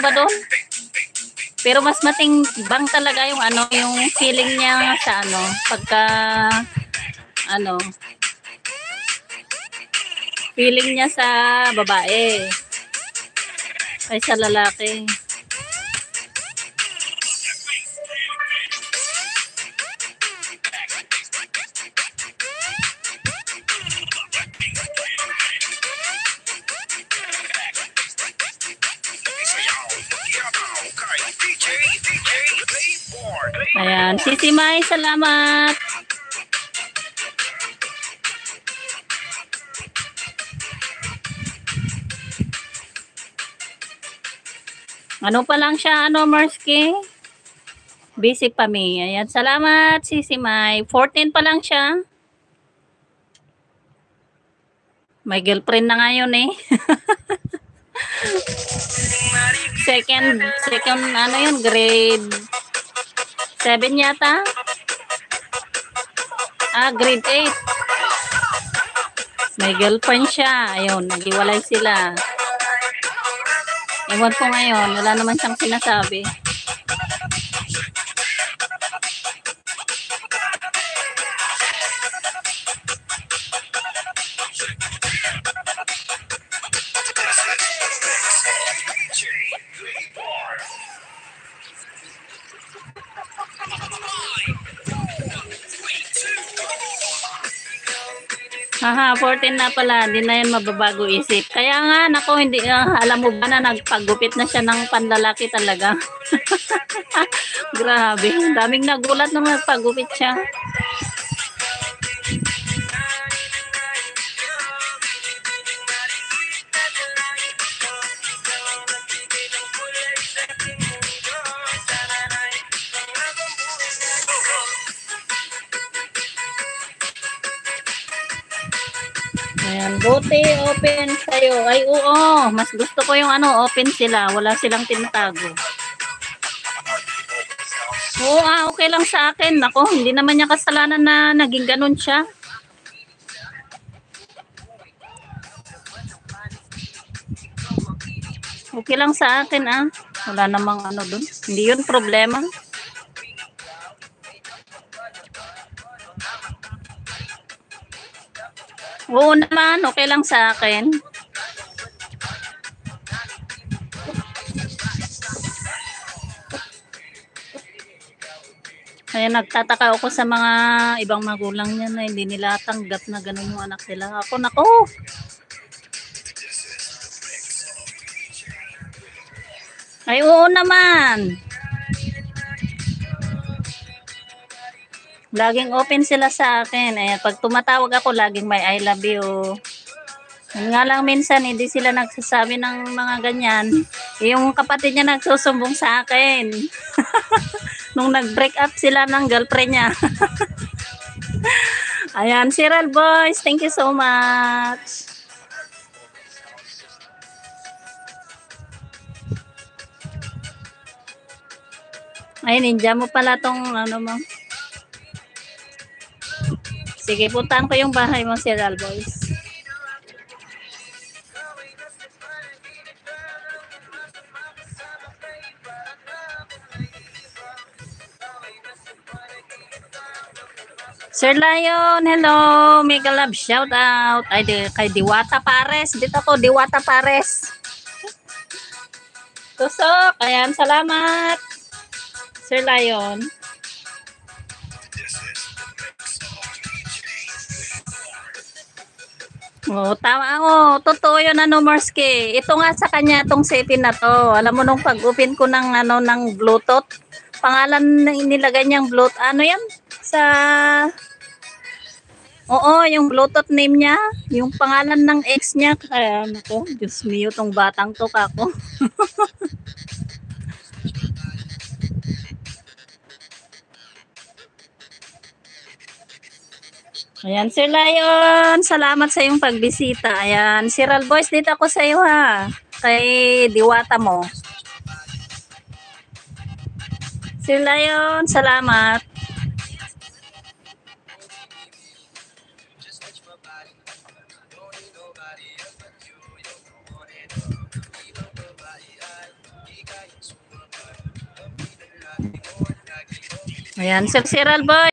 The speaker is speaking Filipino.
ba doon? Pero mas matimbang talaga yung ano, yung feeling niya sa ano, pagka ano, feeling niya sa babae kaysa lalaki. Ayan, Sisi Mai, salamat. Ano pa lang siya, ano, Marsky? Busy pa mi. Ayan, salamat, Sisi Mai. 14 pa lang siya. May girlfriend na ngayon eh. second, ano yun, grade 7 yata? Grade 8. May girlfriend siya. Ayun, naghiwalay sila. Ewan ko ngayon, wala naman siyang sinasabi. Haha, 14 na pala, hindi na yan mababago isip. Kaya nga, nako, hindi, alam mo ba na nagpagupit na siya ng panlalaki talaga? Grabe, daming nagulat nung nagpagupit siya. Ayan, buti open sa'yo. Ay, oo, mas gusto ko yung ano, open sila. Wala silang tinatago. Oo, okay lang sa akin. Nako, hindi naman niya kasalanan na naging ganun siya. Okay lang sa akin, Wala namang ano dun. Hindi yun problema. Oo naman, okay lang sa akin. Kaya nagtataka ako sa mga ibang magulang niya na hindi nila tanggap na ganun yung anak nila. Ako, nako. Ay, oo naman. Laging open sila sa akin. Ayan, pag tumatawag ako, laging may I love you. Yun nga lang minsan, hindi sila nagsasabi ng mga ganyan. Yung kapatid niya nagsusumbong sa akin. Nung nag-break up sila ng girlfriend niya. Ayan, Cyril Boys, thank you so much. Ay, ninja mo pala tong ano mo. Sige, puntahan ko yung bahay mo, Cyril Boys. Sir Lion, hello. Mega love, shout out. Ay, kay Diwata Pares. Dito ako, Diwata Pares. Tusok. Ayan, salamat. Sir Lion. Oh, tama ako. Totoo yun, ano, Morske. Ito nga sa kanya, itong sepin na to. Alam mo, nung pag-open ko ng, ano, ng Bluetooth, pangalan na nilagay niyang Bluetooth. Ano yan? Sa... Oo, yung Bluetooth name niya, yung pangalan ng ex niya. Kaya, nako, Diyos mio, tong batang to kako. Ayan, Sir Lion, salamat sa iyong pagbisita. Ayan, Cyril Boys, dito ako sa iyo ha. Kay Diwata mo. Sir Lion, salamat. Ayan, Sir Boy.